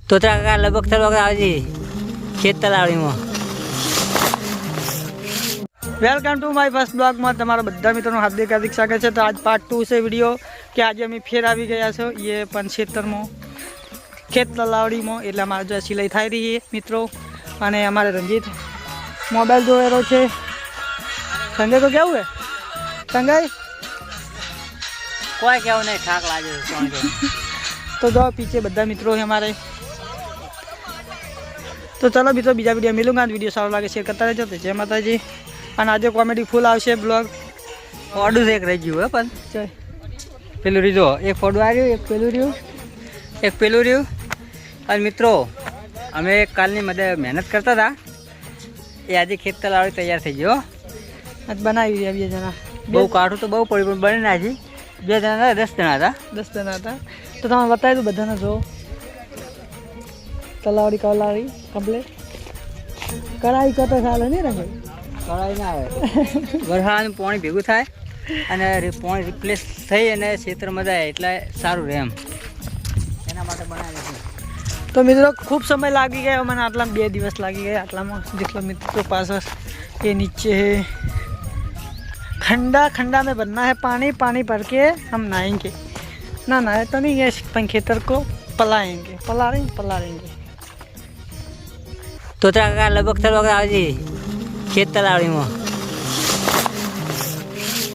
તોતરા કાકા લગભગ થવા આવજે ખેત તલાવડીમાં. વેલકમ ટુ માય ફર્સ્ટ બ્લોગમાં તમારા બધા મિત્રોનું હાર્દિક સ્વાગત છે. તો આજ પાર્ટ 2 છે વિડીયો કે આજે અમે ફેર આવી ગયા છો એ પણ ક્ષેત્રમાં ખેત તલાવડીમાં. એટલે અમારે જો સિલાઈ થઈ રહી છે મિત્રો. અને અમારે રંજીત મોબાઈલ જોયેલો છે. સંજય તો કેવું હે સંજય? કોઈ કેવું નહીં, થાક લાગે તો જો પીછે બધા મિત્રો છે અમારે. તો ચલો મિત્રો બીજા વિડીયો મિલુંગા. વિડીયો સારો લાગે શેર કરતા રહેજો. તો જય માતાજી. અને આજે કોમેડી ફૂલ આવશે બ્લોગ. ફોડું એક રહી ગયું હે પણ ચાલ પેલું રીજો એક ફોડું આવ્યું, એક પેલું રહ્યું, એક પેલું રહ્યું. અને મિત્રો અમે કાલની મહેનત કરતા હતા એ આજે ખેત તલાવડી તૈયાર થઈ ગયો. આજ બનાવી રહ્યા 2 જણા. બહુ કાઠું તો બહુ પડ્યું પણ બની નાખી. 2 જણા હતા, 10 જણા હતા. 10 જણા હતા. તો તમે બતાવી દો બધાને. જો તલાવડી કલાવડી કમ્પ્લીટ કઢાઈ કતો ચાલે નહીં રંગે કળાઈ ના આવે. વરસાદનું પાણી ભેગું થાય અને પાણી રિપ્લેસ થઈ અને ક્ષેત્રમાં જાય એટલે સારું રહે એમ, એના માટે બનાવી છે. તો મિત્રો ખૂબ સમય લાગી ગયો મને. આટલામાં 2 દિવસ લાગી ગયા. આટલામાં જેટલો મિત્રો पास ये नीचे है खंडा. खंडा में भरना है पानी. पानी भर के हम नहाएंगे. ना नहाए तो नहीं, ये खेतर को पलाएंगे. पलाएंगे. તોતરા કાકા લગભગ થવા આવજે ખેત તલાવડીમાં.